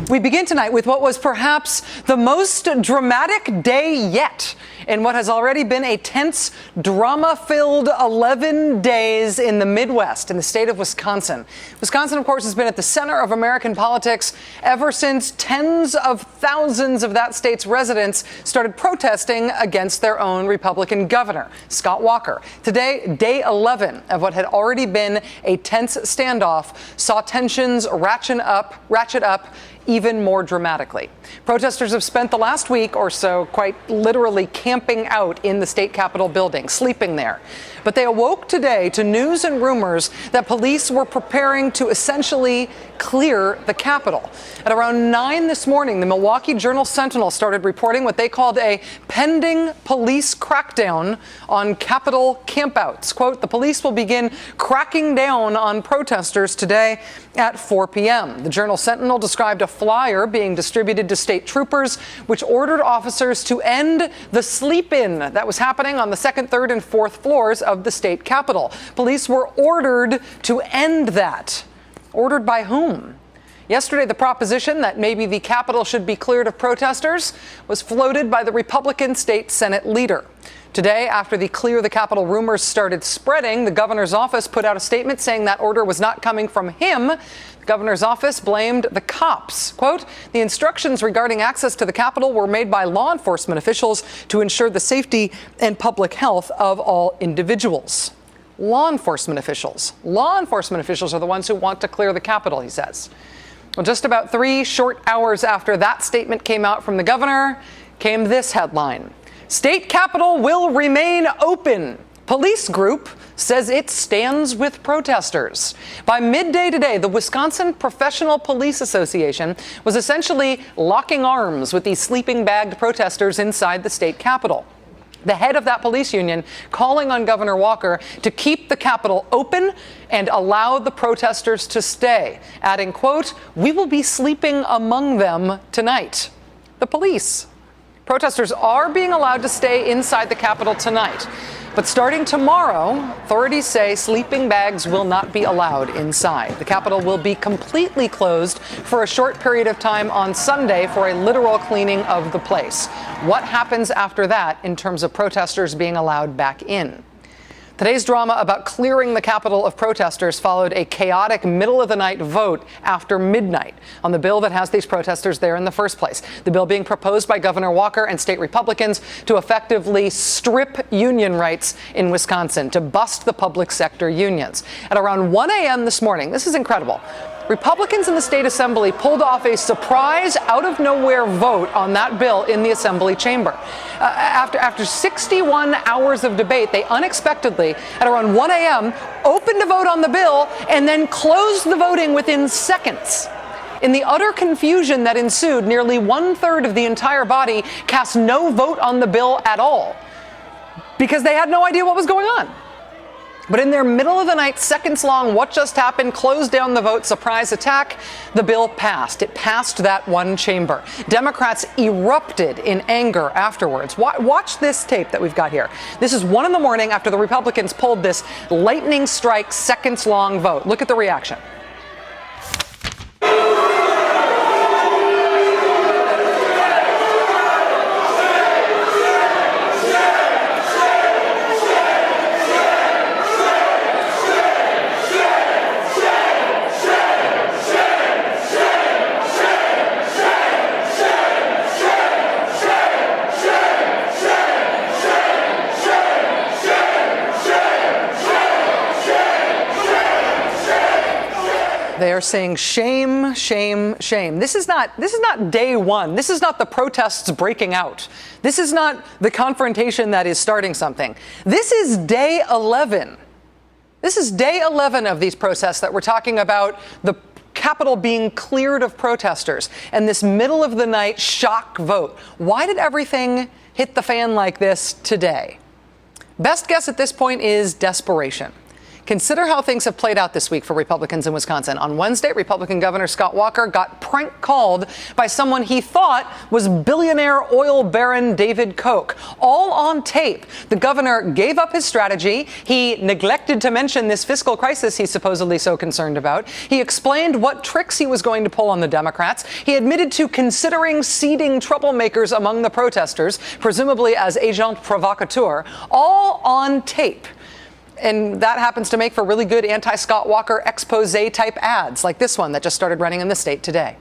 We begin tonight with what was perhaps the most dramatic day yet in what has already been a tense, drama-filled 11 days in the Midwest, in the state of Wisconsin. Wisconsin, of course, has been at the center of American politics ever since tens of thousands of that state's residents started protesting against their own Republican governor, Scott Walker. Today, day 11 of what had already been a tense standoff saw tensions ratchet up even more dramatically. Protesters have spent the last week or so quite literally camping out in the state capitol building, sleeping there. But they awoke today to news and rumors that police were preparing to essentially clear the Capitol. At around 9 this morning, the Milwaukee Journal-Sentinel started reporting what they called a pending police crackdown on Capitol campouts. Quote, the police will begin cracking down on protesters today at 4 p.m. The Journal-Sentinel described a flyer being distributed to state troopers, which ordered officers to end the sleep-in that was happening on the second, third, and fourth floors of the state capitol. Police were ordered to end that. Ordered by whom? Yesterday, the proposition that maybe the Capitol should be cleared of protesters was floated by the Republican state Senate leader. Today, after the Clear the Capitol rumors started spreading, the governor's office put out a statement saying that order was not coming from him. The governor's office blamed the cops. Quote, the instructions regarding access to the Capitol were made by law enforcement officials to ensure the safety and public health of all individuals. Law enforcement officials. Law enforcement officials are the ones who want to clear the Capitol, he says. Well, just about 3 short hours after that statement came out from the governor, came this headline. State Capitol will remain open. Police group says it stands with protesters. By midday today, the Wisconsin Professional Police Association was essentially locking arms with these sleeping-bagged protesters inside the state capitol. The head of that police union calling on Governor Walker to keep the Capitol open and allow the protesters to stay, adding, quote, we will be sleeping among them tonight. The police. Protesters are being allowed to stay inside the Capitol tonight. But starting tomorrow, authorities say sleeping bags will not be allowed inside. The Capitol will be completely closed for a short period of time on Sunday for a literal cleaning of the place. What happens after that in terms of protesters being allowed back in? Today's drama about clearing the Capitol of protesters followed a chaotic middle-of-the-night vote after midnight on the bill that has these protesters there in the first place. The bill being proposed by Governor Walker and state Republicans to effectively strip union rights in Wisconsin, to bust the public sector unions. At around 1 a.m. this morning, this is incredible, Republicans in the state assembly pulled off a surprise out-of-nowhere vote on that bill in the assembly chamber. After 61 hours of debate, they unexpectedly, at around 1 a.m., opened a vote on the bill and then closed the voting within seconds. In the utter confusion that ensued, nearly one-third of the entire body cast no vote on the bill at all because they had no idea what was going on. But in their middle-of-the-night, seconds-long, what just happened, closed down the vote, surprise attack, the bill passed. It passed that one chamber. Democrats erupted in anger afterwards. Watch this tape that we've got here. This is 1 a.m. after the Republicans pulled this lightning strike, seconds-long vote. Look at the reaction. They are saying shame, shame, shame. This is not day one. This is not the protests breaking out. This is not the confrontation that is starting something. This is day 11. This is day 11 of these protests that we're talking about the Capitol being cleared of protesters and this middle of the night shock vote. Why did everything hit the fan like this today? Best guess at this point is desperation. Consider how things have played out this week for Republicans in Wisconsin. On Wednesday, Republican Governor Scott Walker got prank called by someone he thought was billionaire oil baron David Koch. All on tape. The governor gave up his strategy. He neglected to mention this fiscal crisis he's supposedly so concerned about. He explained what tricks he was going to pull on the Democrats. He admitted to considering seeding troublemakers among the protesters, presumably as agent provocateur, all on tape. And that happens to make for really good anti-Scott Walker expose type ads like this one that just started running in the state today.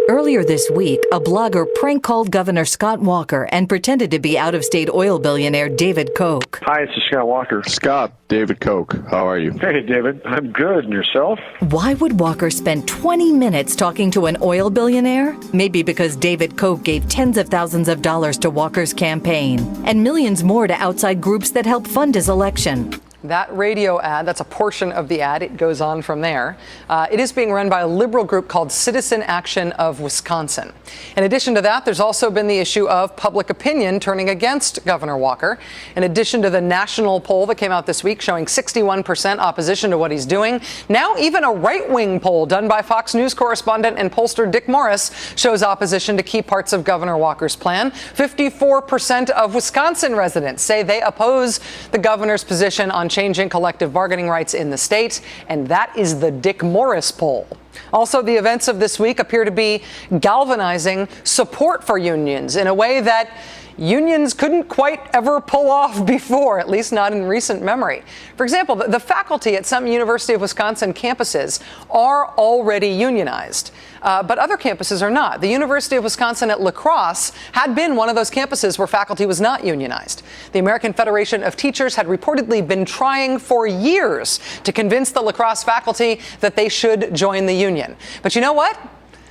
Earlier this week, a blogger prank called Governor Scott Walker and pretended to be out-of-state oil billionaire David Koch. Hi, this is Scott Walker. Scott, David Koch. How are you? Hey, David. I'm good. And yourself? Why would Walker spend 20 minutes talking to an oil billionaire? Maybe because David Koch gave tens of thousands of dollars to Walker's campaign and millions more to outside groups that helped fund his election. That radio ad, that's a portion of the ad. It goes on from there. It is being run by a liberal group called Citizen Action of Wisconsin. In addition to that, there's also been the issue of public opinion turning against Governor Walker. In addition to the national poll that came out this week showing 61% opposition to what he's doing, now even a right-wing poll done by Fox News correspondent and pollster Dick Morris shows opposition to key parts of Governor Walker's plan. 54% of Wisconsin residents say they oppose the governor's position on changing collective bargaining rights in the state, and that is the Dick Morris poll. Also, the events of this week appear to be galvanizing support for unions in a way that unions couldn't quite ever pull off before, at least not in recent memory. For example, the faculty at some University of Wisconsin campuses are already unionized, but other campuses are not. The University of Wisconsin at La Crosse had been one of those campuses where faculty was not unionized. The American Federation of Teachers had reportedly been trying for years to convince the La Crosse faculty that they should join the union. But you know what?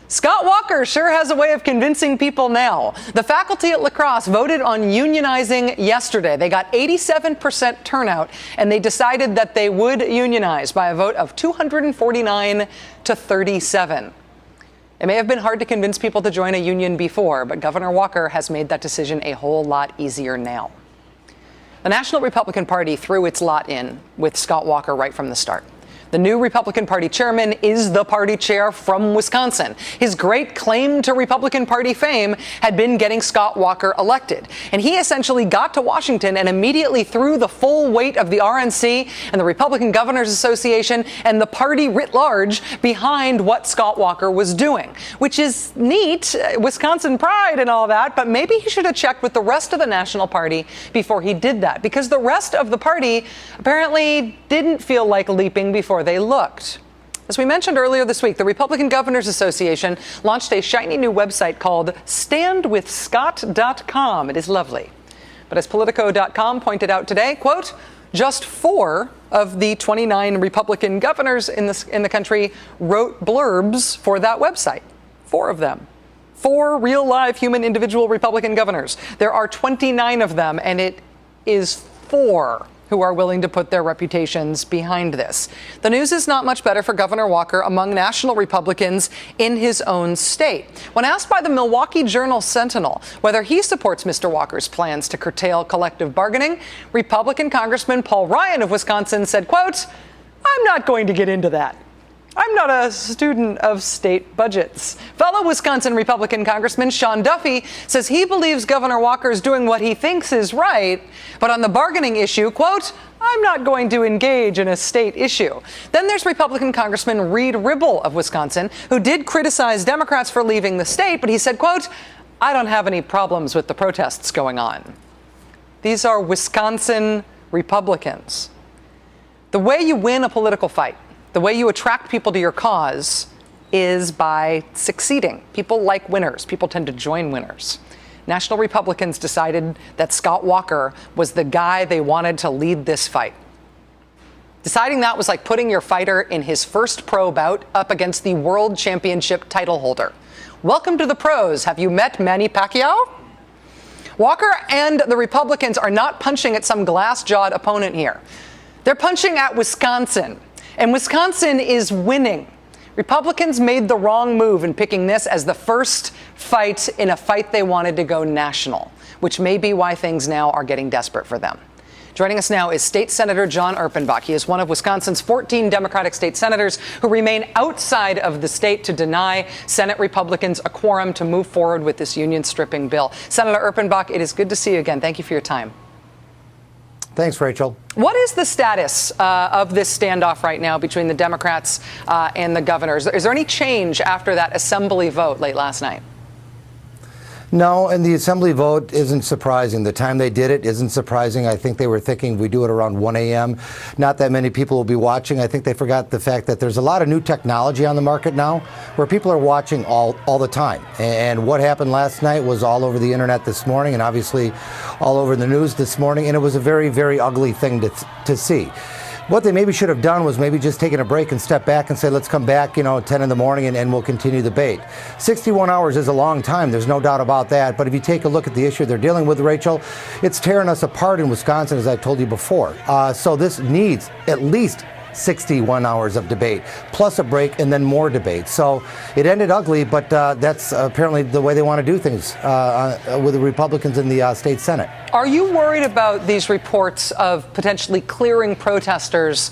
Scott Walker sure has a way of convincing people now. The faculty at La Crosse voted on unionizing yesterday. They got 87% turnout, and they decided that they would unionize by a vote of 249 to 37. It may have been hard to convince people to join a union before, but Governor Walker has made that decision a whole lot easier now. The National Republican Party threw its lot in with Scott Walker right from the start. The new Republican Party chairman is the party chair from Wisconsin. His great claim to Republican Party fame had been getting Scott Walker elected. And he essentially got to Washington and immediately threw the full weight of the RNC and the Republican Governors Association and the party writ large behind what Scott Walker was doing, which is neat, Wisconsin pride and all that, but maybe he should have checked with the rest of the national party before he did that, because the rest of the party apparently didn't feel like leaping before they looked. As we mentioned earlier this week, the Republican Governors Association launched a shiny new website called standwithscott.com. It is lovely. But as Politico.com pointed out today, quote, just 4 of the 29 Republican governors in the country wrote blurbs for that website. 4 of them. 4 real live human individual Republican governors. There are 29 of them, and it is 4 who are willing to put their reputations behind this. The news is not much better for Governor Walker among national Republicans in his own state. When asked by the Milwaukee Journal-Sentinel whether he supports Mr. Walker's plans to curtail collective bargaining, Republican Congressman Paul Ryan of Wisconsin said, quote, "I'm not going to get into that. I'm not a student of state budgets." Fellow Wisconsin Republican Congressman Sean Duffy says he believes Governor Walker is doing what he thinks is right, but on the bargaining issue, quote, "I'm not going to engage in a state issue." Then there's Republican Congressman Reed Ribble of Wisconsin, who did criticize Democrats for leaving the state, but he said, quote, "I don't have any problems with the protests going on." These are Wisconsin Republicans. The way you win a political fight, the way you attract people to your cause, is by succeeding. People like winners. People tend to join winners. National Republicans decided that Scott Walker was the guy they wanted to lead this fight. Deciding that was like putting your fighter in his first pro bout up against the world championship title holder. Welcome to the pros. Have you met Manny Pacquiao? Walker and the Republicans are not punching at some glass-jawed opponent here. They're punching at Wisconsin. And Wisconsin is winning. Republicans made the wrong move in picking this as the first fight in a fight they wanted to go national, which may be why things now are getting desperate for them. Joining us now is State Senator John Erpenbach. He is one of Wisconsin's 14 Democratic state senators who remain outside of the state to deny Senate Republicans a quorum to move forward with this union stripping bill. Senator Erpenbach, it is good to see you again. Thank you for your time. Thanks, Rachel. What is the status of this standoff right now between the Democrats and the governors? Is there any change after that assembly vote late last night? No, and the assembly vote isn't surprising. The time they did it isn't surprising. I think they were thinking we do it around 1 a.m. Not that many people will be watching. I think they forgot the fact that there's a lot of new technology on the market now where people are watching all the time. And what happened last night was all over the internet this morning and obviously all over the news this morning. And it was a very, very ugly thing to see. What they maybe should have done was maybe just taken a break and step back and say, let's come back, at 10 in the morning and we'll continue the debate. 61 hours is a long time. There's no doubt about that. But if you take a look at the issue they're dealing with, Rachel, it's tearing us apart in Wisconsin, as I told you before. So this needs at least 61 hours of debate, plus a break and then more debate. So it ended ugly, but that's apparently the way they want to do things with the Republicans in the state Senate. Are you worried about these reports of potentially clearing protesters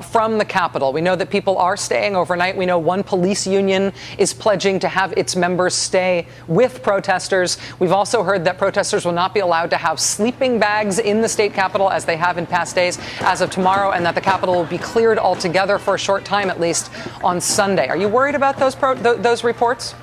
from the Capitol? We know that people are staying overnight. We know one police union is pledging to have its members stay with protesters. We've also heard that protesters will not be allowed to have sleeping bags in the state Capitol as they have in past days as of tomorrow, and that the Capitol will be cleared altogether for a short time, at least on Sunday. Are you worried about those reports?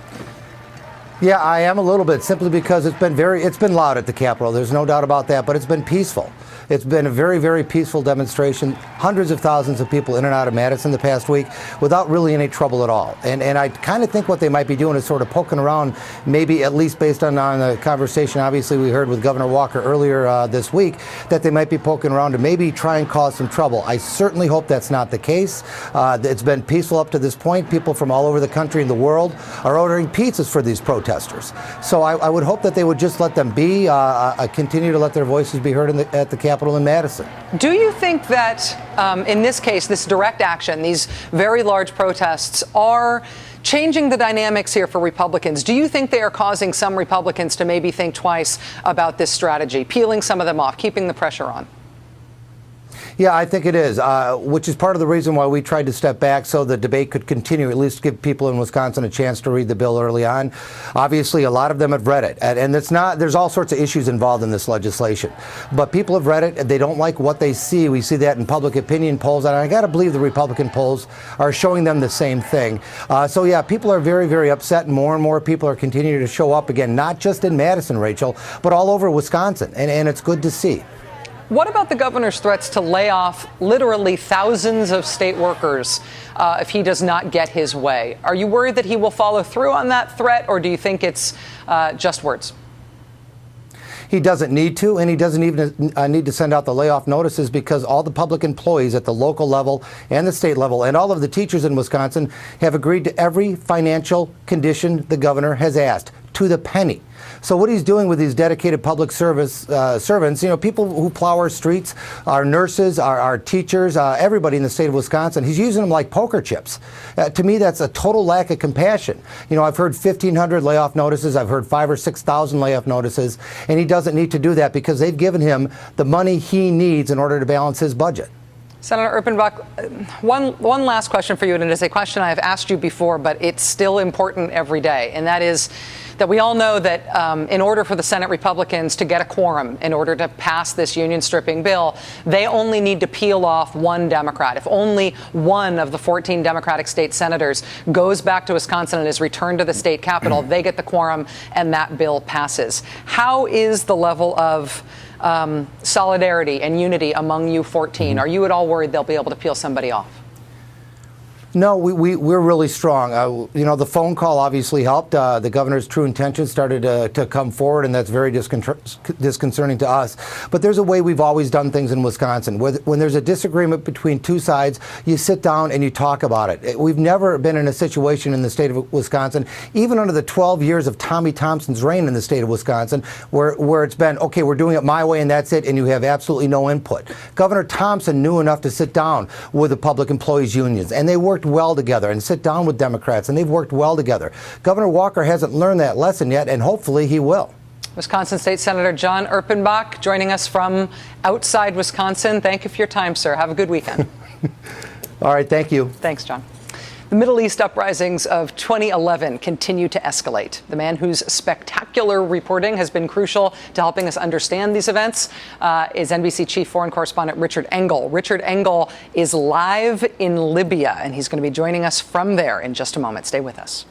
Yeah, I am a little bit, simply because it's been loud at the Capitol. There's no doubt about that, but it's been peaceful. It's been a very, very peaceful demonstration. Hundreds of thousands of people in and out of Madison the past week without really any trouble at all. And I kind of think what they might be doing is sort of poking around, maybe at least based on the conversation obviously we heard with Governor Walker earlier this week, that they might be poking around to maybe try and cause some trouble. I certainly hope that's not the case. It's been peaceful up to this point. People from all over the country and the world are ordering pizzas for these protesters. So I would hope that they would just let them be, continue to let their voices be heard at the Capitol in Madison. Do you think that in this case, this direct action, these very large protests are changing the dynamics here for Republicans? Do you think they are causing some Republicans to maybe think twice about this strategy, peeling some of them off, keeping the pressure on? Yeah, I think it is, which is part of the reason why we tried to step back so the debate could continue, at least give people in Wisconsin a chance to read the bill early on. Obviously, a lot of them have read it, and there's all sorts of issues involved in this legislation. But people have read it, and they don't like what they see. We see that in public opinion polls, and I got to believe the Republican polls are showing them the same thing. So, yeah, people are very, very upset, and more people are continuing to show up again, not just in Madison, Rachel, but all over Wisconsin, and it's good to see. What about the governor's threats to lay off literally thousands of state workers if he does not get his way? Are you worried that he will follow through on that threat, or do you think it's just words? He doesn't need to, and he doesn't even need to send out the layoff notices, because all the public employees at the local level and the state level and all of the teachers in Wisconsin have agreed to every financial condition the governor has asked, to the penny. So what he's doing with these dedicated public service servants, people who plow our streets, our nurses, our teachers, everybody in the state of Wisconsin, he's using them like poker chips. To me, that's a total lack of compassion. I've heard 1,500 layoff notices. I've heard 5,000 or 6,000 layoff notices, and he doesn't need to do that because they've given him the money he needs in order to balance his budget. Senator Erpenbach, one last question for you, and it is a question I have asked you before, but it's still important every day, and that is that we all know that in order for the Senate Republicans to get a quorum, in order to pass this union stripping bill, they only need to peel off one Democrat. If only one of the 14 Democratic state senators goes back to Wisconsin and is returned to the state Capitol, they get the quorum and that bill passes. How is the level of solidarity and unity among you 14? Are you at all worried they'll be able to peel somebody off? No, we're really strong. The phone call obviously helped. The governor's true intentions started to come forward, and that's very disconcerting to us. But there's a way we've always done things in Wisconsin. When there's a disagreement between two sides, you sit down and you talk about it. We've never been in a situation in the state of Wisconsin, even under the 12 years of Tommy Thompson's reign in the state of Wisconsin, where it's been, okay, we're doing it my way and that's it, and you have absolutely no input. Governor Thompson knew enough to sit down with the public employees unions, and they worked well together, and sit down with Democrats, and they've worked well together. Governor Walker hasn't learned that lesson yet, and hopefully he will. Wisconsin State Senator John Erpenbach joining us from outside Wisconsin. Thank you for your time, sir. Have a good weekend. All right, thank you. Thanks, John. The Middle East uprisings of 2011 continue to escalate. The man whose spectacular reporting has been crucial to helping us understand these events is NBC chief foreign correspondent Richard Engel. Richard Engel is live in Libya, and he's going to be joining us from there in just a moment. Stay with us.